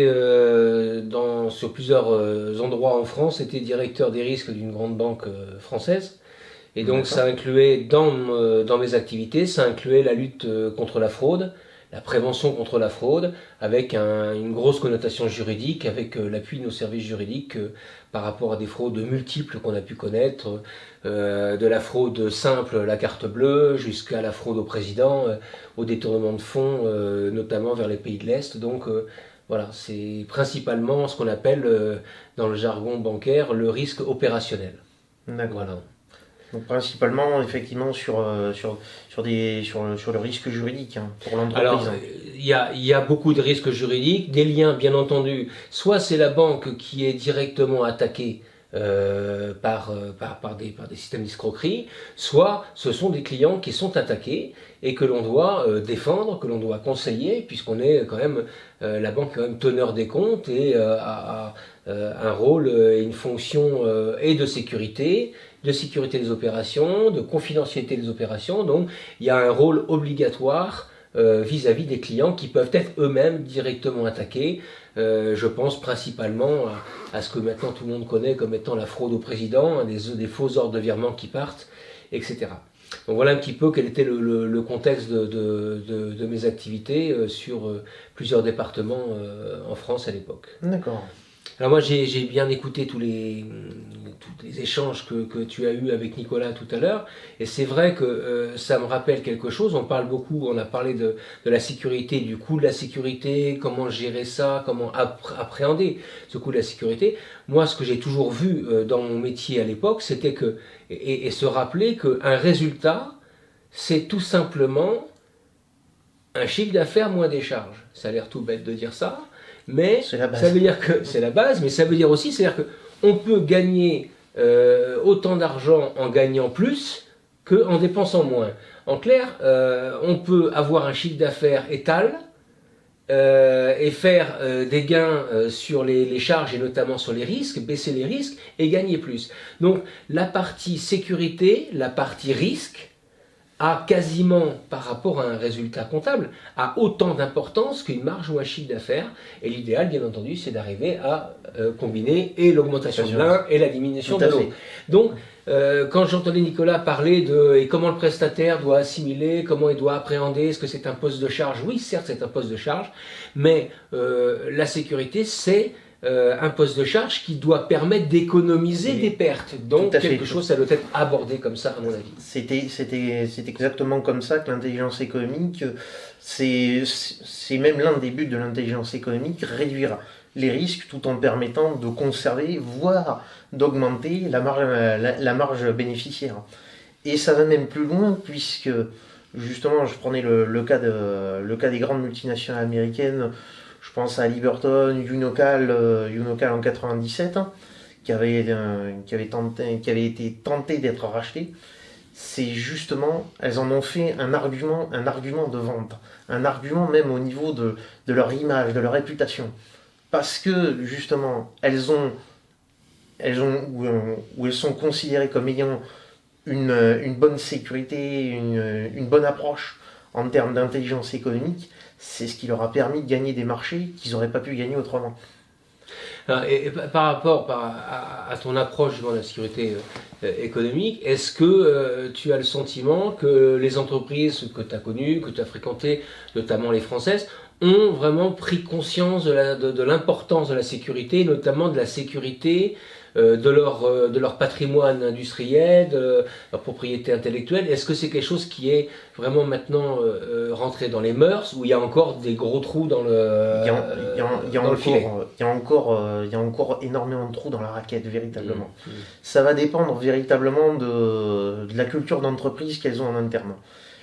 sur plusieurs endroits en France, été directeur des risques d'une grande banque française. Et donc ça incluait, dans mes activités, ça incluait la lutte contre la fraude, la prévention contre la fraude, avec une grosse connotation juridique, avec l'appui de nos services juridiques par rapport à des fraudes multiples qu'on a pu connaître, de la fraude simple, la carte bleue, jusqu'à la fraude au président, au détournement de fonds, notamment vers les pays de l'Est. Donc voilà, c'est principalement ce qu'on appelle dans le jargon bancaire le risque opérationnel. D'accord. Voilà. Donc principalement effectivement sur le risque juridique pour l'entreprise. Alors il y a beaucoup de risques juridiques, des liens bien entendu. Soit c'est la banque qui est directement attaquée par des systèmes d'escroquerie, soit ce sont des clients qui sont attaqués et que l'on doit défendre, que l'on doit conseiller, puisqu'on est quand même la banque quand même teneur des comptes et a un rôle et une fonction et de sécurité des opérations, de confidentialité des opérations. Donc il y a un rôle obligatoire vis-à-vis des clients qui peuvent être eux-mêmes directement attaqués. Je pense principalement à ce que maintenant tout le monde connaît comme étant la fraude au président, des faux ordres de virement qui partent, etc. Donc voilà un petit peu quel était le contexte de mes activités sur plusieurs départements en France à l'époque. D'accord. Alors moi j'ai bien écouté tous les échanges que tu as eus avec Nicolas tout à l'heure, et c'est vrai que ça me rappelle quelque chose. On a parlé de la sécurité, du coût de la sécurité, comment gérer ça, comment appréhender ce coût de la sécurité. Moi ce que j'ai toujours vu dans mon métier à l'époque, c'était que, et se rappeler qu'un résultat, c'est tout simplement un chiffre d'affaires moins des charges. Ça a l'air tout bête de dire ça, mais C'est la base. ça veut dire que c'est la base, mais ça veut dire aussi, c'est-à-dire qu'on peut gagner autant d'argent en gagnant plus qu'en dépensant moins. En clair, on peut avoir un chiffre d'affaires étal et faire des gains sur les charges et notamment sur les risques, baisser les risques et gagner plus. Donc la partie sécurité, la partie risque, a quasiment, par rapport à un résultat comptable, a autant d'importance qu'une marge ou un chiffre d'affaires. Et l'idéal, bien entendu, c'est d'arriver à combiner et l'augmentation de l'un et la diminution de l'autre. Donc, quand j'entendais Nicolas parler de et comment le prestataire doit assimiler, comment il doit appréhender, est-ce que c'est un poste de charge? Oui, certes, c'est un poste de charge, mais la sécurité, c'est un poste de charge qui doit permettre d'économiser des pertes. Donc quelque chose, ça doit être abordé comme ça, à mon avis. C'est exactement comme ça que l'intelligence économique, c'est même l'un des buts de l'intelligence économique, réduire les risques tout en permettant de conserver, voire d'augmenter la marge bénéficiaire. Et ça va même plus loin puisque, justement, je prenais le cas des grandes multinationales américaines. Je pense à Liberton, Unocal en 97, qui avait été tenté d'être racheté. C'est justement, elles en ont fait un argument de vente, un argument même au niveau de leur image, de leur réputation. Parce que justement, elles sont considérées comme ayant une bonne sécurité, une bonne approche en termes d'intelligence économique. C'est ce qui leur a permis de gagner des marchés qu'ils n'auraient pas pu gagner autrement. Et par rapport à ton approche de la sécurité économique, est-ce que tu as le sentiment que les entreprises que tu as connues, que tu as fréquentées, notamment les françaises, ont vraiment pris conscience de l'importance de la sécurité, notamment de la sécurité de leur patrimoine industriel, de leur propriété intellectuelle? Est-ce que c'est quelque chose qui est vraiment maintenant rentré dans les mœurs, ou il y a encore des gros trous dans le filet? Il y a encore énormément de trous dans la raquette, véritablement. Ça va dépendre véritablement de la culture d'entreprise qu'elles ont en interne.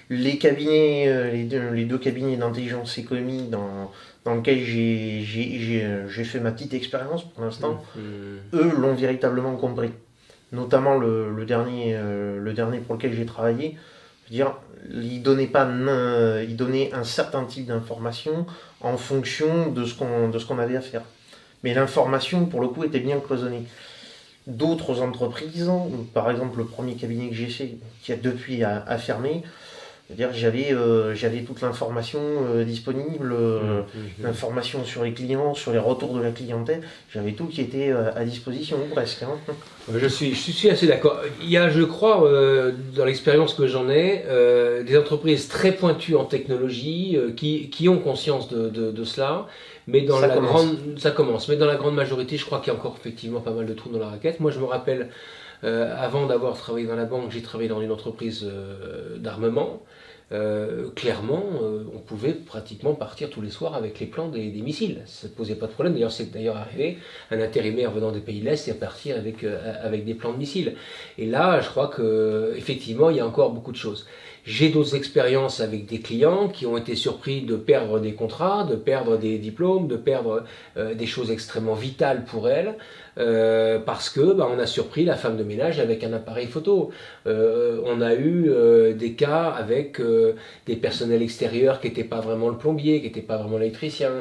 Les cabinets, les deux cabinets d'intelligence économique dans lesquels j'ai fait ma petite expérience pour l'instant, eux l'ont véritablement compris. Notamment le dernier pour lequel j'ai travaillé, je veux dire, il donnait un certain type d'information en fonction de ce qu'on avait à faire. Mais l'information, pour le coup, était bien cloisonnée. D'autres entreprises, par exemple le premier cabinet que j'ai fait, qui a depuis a fermé, c'est-à-dire j'avais toute l'information disponible, l'information sur les clients, sur les retours de la clientèle, j'avais tout qui était à disposition presque. Je suis assez d'accord. Il y a, je crois, dans l'expérience que j'en ai, des entreprises très pointues en technologie qui ont conscience de cela, mais ça commence. Mais dans la grande majorité, je crois qu'il y a encore effectivement pas mal de trous dans la raquette. Moi, je me rappelle, avant d'avoir travaillé dans la banque, j'ai travaillé dans une entreprise d'armement. Clairement, on pouvait pratiquement partir tous les soirs avec les plans des missiles. Ça ne posait pas de problème. D'ailleurs, c'est arrivé, un intérimaire venant des pays de l'Est est parti avec des plans de missiles. Et là, je crois qu'effectivement, il y a encore beaucoup de choses. J'ai d'autres expériences avec des clients qui ont été surpris de perdre des contrats, de perdre des diplômes, de perdre des choses extrêmement vitales pour elles, parce que on a surpris la femme de ménage avec un appareil photo. On a eu des cas avec des personnels extérieurs qui n'étaient pas vraiment le plombier, qui n'étaient pas vraiment l'électricien.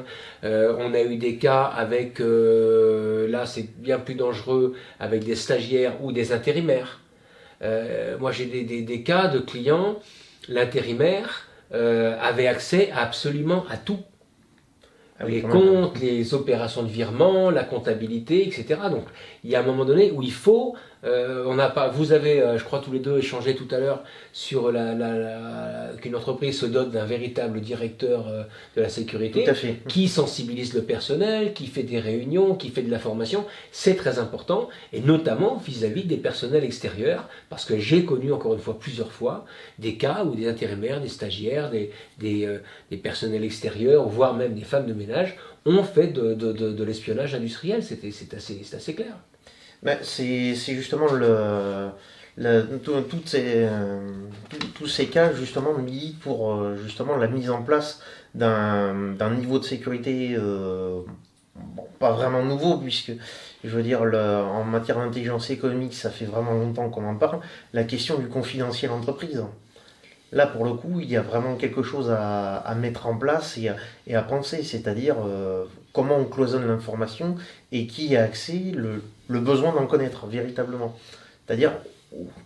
On a eu des cas avec, là c'est bien plus dangereux, avec des stagiaires ou des intérimaires. Moi j'ai des cas de clients, l'intérimaire avait accès absolument à tout. Les comptes, les opérations de virement, la comptabilité, etc. Donc il y a un moment donné où il faut, vous avez, je crois tous les deux échangé tout à l'heure sur qu'une entreprise se dote d'un véritable directeur de la sécurité, qui sensibilise le personnel, qui fait des réunions, qui fait de la formation. C'est très important, et notamment vis-à-vis des personnels extérieurs, parce que j'ai connu encore une fois plusieurs fois des cas où des intérimaires, des stagiaires, des personnels extérieurs, voire même des femmes de ménage ont fait de l'espionnage industriel. C'est assez clair. C'est justement Tous ces cas justement militent pour justement la mise en place d'un niveau de sécurité pas vraiment nouveau, puisque je veux dire en matière d'intelligence économique ça fait vraiment longtemps qu'on en parle, la question du confidentiel entreprise. Là, pour le coup, il y a vraiment quelque chose à mettre en place et à penser, c'est-à-dire comment on cloisonne l'information et qui a accès, le besoin d'en connaître véritablement. C'est-à-dire,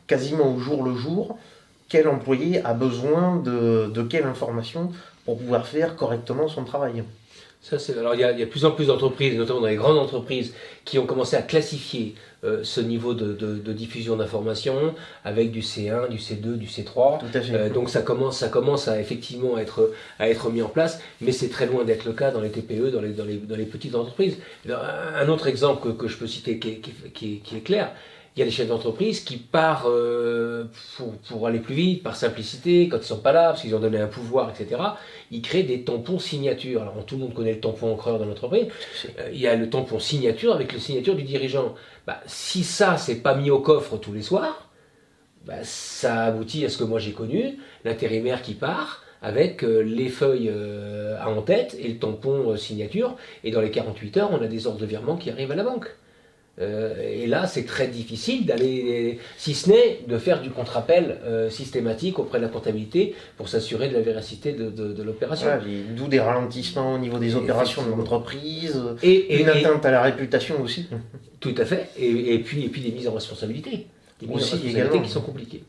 quasiment au jour le jour, quel employé a besoin de quelle information pour pouvoir faire correctement son travail. Alors il y a de plus en plus d'entreprises, notamment dans les grandes entreprises, qui ont commencé à classifier ce niveau de diffusion d'informations avec du C1, du C2, du C3. Tout à fait. Donc ça commence à effectivement à être mis en place, mais c'est très loin d'être le cas dans les TPE, dans les petites entreprises. Un autre exemple que je peux citer qui est clair, il y a des chefs d'entreprise qui partent pour aller plus vite, par simplicité, quand ils ne sont pas là, parce qu'ils ont donné un pouvoir, etc. Ils créent des tampons signatures. Alors tout le monde connaît le tampon encreur dans l'entreprise. Il y a le tampon signature avec la signature du dirigeant. Si ça, c'est pas mis au coffre tous les soirs, ça aboutit à ce que moi j'ai connu, l'intérimaire qui part avec les feuilles en tête et le tampon signature. Et dans les 48 heures, on a des ordres de virement qui arrivent à la banque. Et là, c'est très difficile d'aller, si ce n'est de faire du contre-appel systématique auprès de la comptabilité pour s'assurer de la véracité de l'opération. Voilà, d'où des ralentissements au niveau des opérations de l'entreprise, une atteinte à la réputation aussi. Tout à fait, et puis des mises en responsabilité. Des mises en responsabilité également. Qui sont compliquées.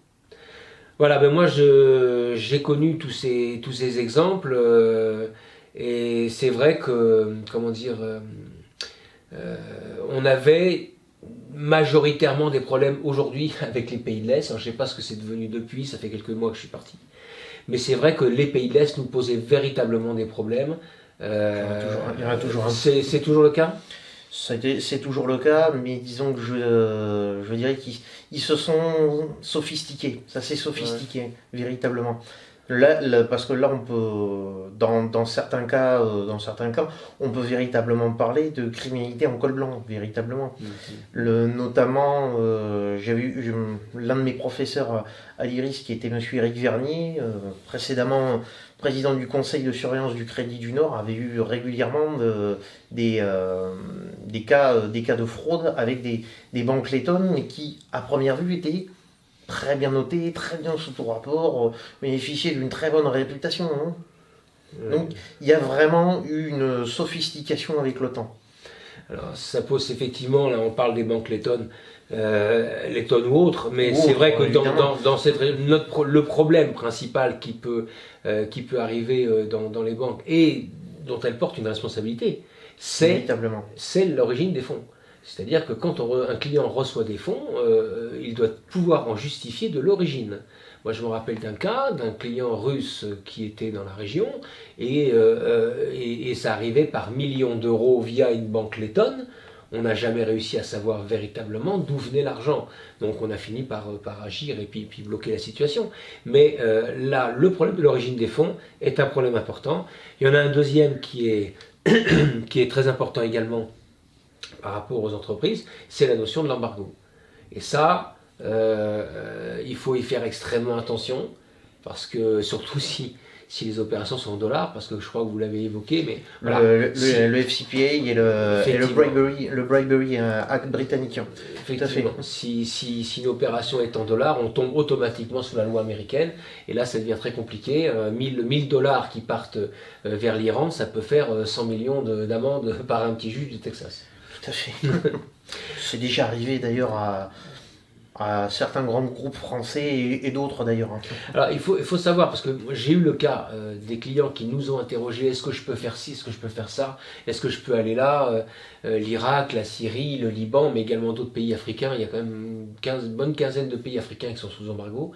Voilà, moi j'ai connu tous ces exemples, et c'est vrai que, on avait majoritairement des problèmes aujourd'hui avec les pays de l'Est. Alors, je ne sais pas ce que c'est devenu depuis, ça fait quelques mois que je suis parti. Mais c'est vrai que les pays de l'Est nous posaient véritablement des problèmes. Il y en a toujours un. C'est toujours le cas ? C'est toujours le cas, mais disons que je dirais qu'ils se sont sophistiqués. Ça s'est sophistiqué, véritablement. Parce que là, on peut, dans certains cas, on peut véritablement parler de criminalité en col blanc, véritablement. Notamment, j'avais eu l'un de mes professeurs à l'IRIS, qui était monsieur Éric Vernier, précédemment président du conseil de surveillance du Crédit du Nord, avait eu régulièrement des cas de fraude avec des banques lettonnes, mais qui, à première vue, étaient très bien noté, très bien sous tout rapport, bénéficier d'une très bonne réputation. Hein. Donc il y a vraiment eu une sophistication avec le temps. Alors ça pose effectivement, là on parle des banques lettonnes ou autres, mais c'est vrai que le problème principal qui peut arriver dans les banques et dont elles portent une responsabilité, c'est l'origine des fonds. C'est-à-dire que quand un client reçoit des fonds, il doit pouvoir en justifier de l'origine. Moi, je me rappelle d'un cas d'un client russe qui était dans la région et ça arrivait par millions d'euros via une banque lettonne. On n'a jamais réussi à savoir véritablement d'où venait l'argent. Donc on a fini par agir et puis bloquer la situation. Mais là, le problème de l'origine des fonds est un problème important. Il y en a un deuxième qui est très important également par rapport aux entreprises, c'est la notion de l'embargo. Et ça, il faut y faire extrêmement attention, parce que surtout si les opérations sont en dollars, parce que je crois que vous l'avez évoqué, mais voilà, le FCPA et le Bribery Act britannique. Effectivement, si une opération est en dollars, on tombe automatiquement sous la loi américaine, et là ça devient très compliqué. 1000 dollars qui partent vers l'Iran, ça peut faire 100 millions d'amendes par un petit juge du Texas. Tout à fait. C'est déjà arrivé d'ailleurs à certains grands groupes français et d'autres d'ailleurs. Alors il faut savoir, parce que j'ai eu le cas des clients qui nous ont interrogés, est-ce que je peux faire ci, est-ce que je peux faire ça, est-ce que je peux aller là, l'Irak, la Syrie, le Liban, mais également d'autres pays africains. Il y a quand même une bonne quinzaine de pays africains qui sont sous embargo.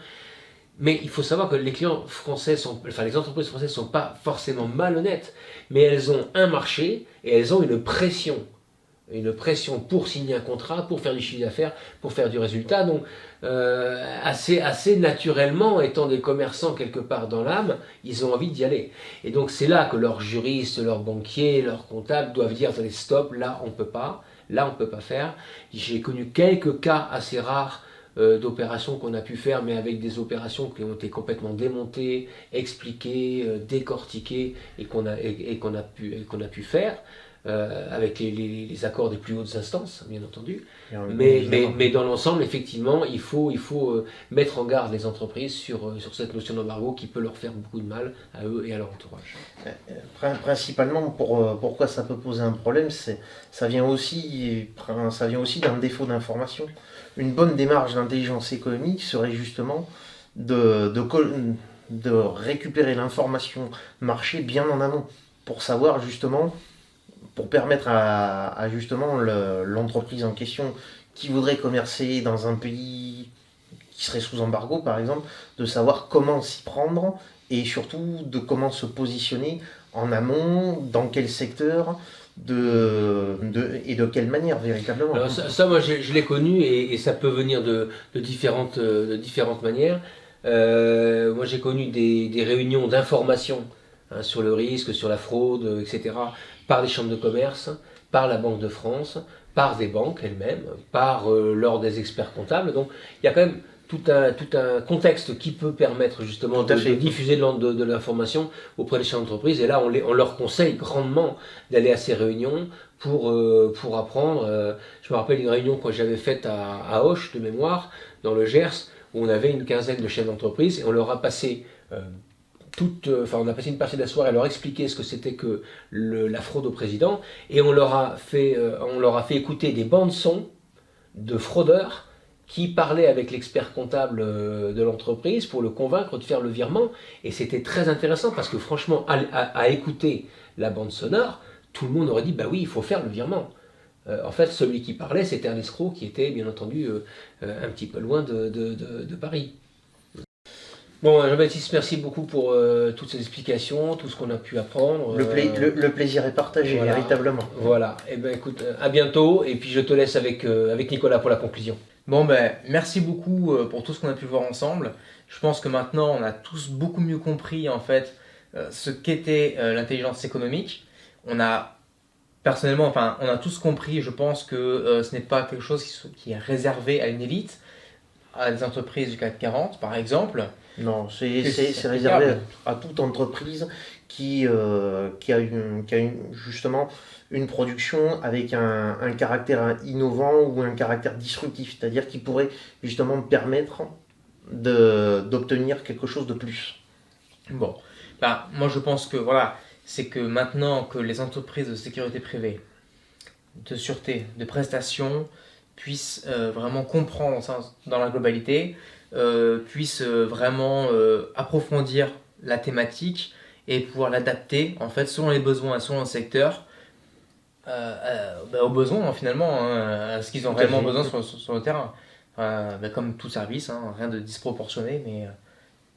Mais il faut savoir que les clients français les entreprises françaises ne sont pas forcément malhonnêtes, mais elles ont un marché et elles ont une pression pour signer un contrat, pour faire du chiffre d'affaires, pour faire du résultat. Donc, assez naturellement, étant des commerçants quelque part dans l'âme, ils ont envie d'y aller. Et donc, c'est là que leurs juristes, leurs banquiers, leurs comptables doivent dire, attendez, stop, là, on ne peut pas faire. J'ai connu quelques cas assez rares d'opérations qu'on a pu faire, mais avec des opérations qui ont été complètement démontées, expliquées, décortiquées et qu'on a pu faire. Avec les accords des plus hautes instances, bien entendu. Mais dans l'ensemble, effectivement, il faut mettre en garde les entreprises sur cette notion d'embargo qui peut leur faire beaucoup de mal à eux et à leur entourage. Principalement, pourquoi ça peut poser un problème, ça vient aussi d'un défaut d'information. Une bonne démarche d'intelligence économique serait justement de récupérer l'information marché bien en amont, pour savoir justement, pour permettre à justement l'entreprise en question qui voudrait commercer dans un pays qui serait sous embargo par exemple, de savoir comment s'y prendre et surtout de comment se positionner en amont, dans quel secteur et de quelle manière véritablement. Alors ça moi je l'ai connu et ça peut venir de différentes manières. Moi j'ai connu des réunions d'information sur le risque, sur la fraude, etc., par les chambres de commerce, par la Banque de France, par des banques elles-mêmes, par l'ordre des experts comptables. Donc il y a quand même tout un contexte qui peut permettre justement de diffuser de l'information auprès des chambres d'entreprise. Et là, on leur conseille grandement d'aller à ces réunions pour apprendre. Je me rappelle une réunion que j'avais faite à Auch, de mémoire, dans le Gers, où on avait une quinzaine de chefs d'entreprise et on leur a passé... on a passé une partie de la soirée à leur expliquer ce que c'était que la fraude au président, et on leur a fait écouter des bandes son de fraudeurs qui parlaient avec l'expert comptable de l'entreprise pour le convaincre de faire le virement. Et c'était très intéressant parce que franchement, à écouter la bande sonore, tout le monde aurait dit bah oui, il faut faire le virement. En fait, celui qui parlait, c'était un escroc qui était bien entendu un petit peu loin de Paris. Bon, Jean-Baptiste, merci beaucoup pour toutes ces explications, tout ce qu'on a pu apprendre. Le plaisir est partagé, voilà, véritablement. Voilà, et ben écoute, à bientôt, et puis je te laisse avec Nicolas pour la conclusion. Bon, merci beaucoup pour tout ce qu'on a pu voir ensemble. Je pense que maintenant, on a tous beaucoup mieux compris en fait ce qu'était l'intelligence économique. Personnellement, on a tous compris, je pense que ce n'est pas quelque chose qui est réservé à une élite, à des entreprises du CAC 40 par exemple. Non, c'est réservé à toute entreprise qui a justement une production avec un caractère innovant ou un caractère disruptif, c'est-à-dire qui pourrait justement permettre d'obtenir quelque chose de plus. Bon, moi je pense que c'est que maintenant que les entreprises de sécurité privée, de sûreté, de prestations puissent vraiment comprendre ça dans la globalité, puissent vraiment approfondir la thématique et pouvoir l'adapter en fait selon les besoins, selon le secteur, aux besoins finalement, à ce qu'ils ont réellement besoin sur le terrain. Comme tout service, rien de disproportionné, mais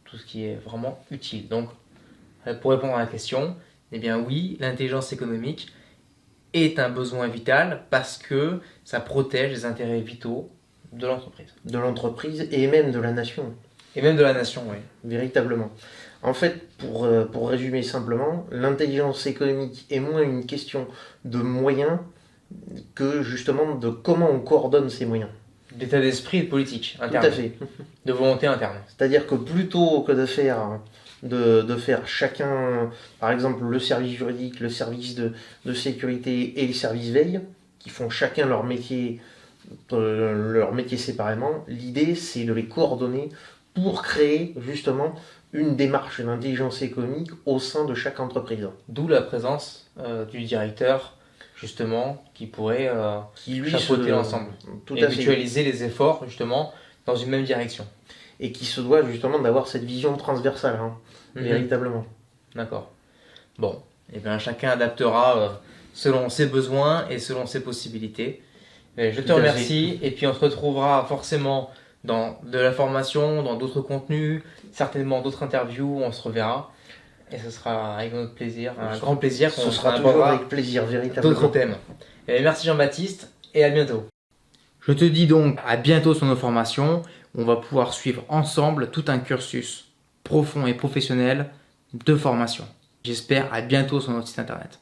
tout ce qui est vraiment utile. Donc, pour répondre à la question, eh bien oui, l'intelligence économique est un besoin vital parce que ça protège les intérêts vitaux de l'entreprise. De l'entreprise et même de la nation. Et même de la nation, oui. Véritablement. En fait, pour résumer simplement, l'intelligence économique est moins une question de moyens que justement de comment on coordonne ces moyens. D'état d'esprit et de politique interne. Tout à fait. De volonté interne. C'est-à-dire que plutôt que de faire chacun, par exemple le service juridique, le service de sécurité et le service veille, qui font chacun leur métier séparément, l'idée c'est de les coordonner pour créer justement une démarche d'intelligence économique au sein de chaque entreprise. D'où la présence du directeur, justement, qui pourrait chapeauter l'ensemble et mutualiser les efforts, justement, dans une même direction. Et qui se doit justement d'avoir cette vision transversale, véritablement. D'accord. Bon, et bien chacun adaptera selon ses besoins et selon ses possibilités. Je te remercie, et puis on se retrouvera forcément dans de la formation, dans d'autres contenus, certainement d'autres interviews, on se reverra. Et ce sera avec notre plaisir, un grand plaisir qu'on sera toujours avec plaisir, véritablement. D'autres thèmes. Et merci Jean-Baptiste, et à bientôt. Je te dis donc à bientôt sur nos formations. On va pouvoir suivre ensemble tout un cursus profond et professionnel de formation. J'espère à bientôt sur notre site internet.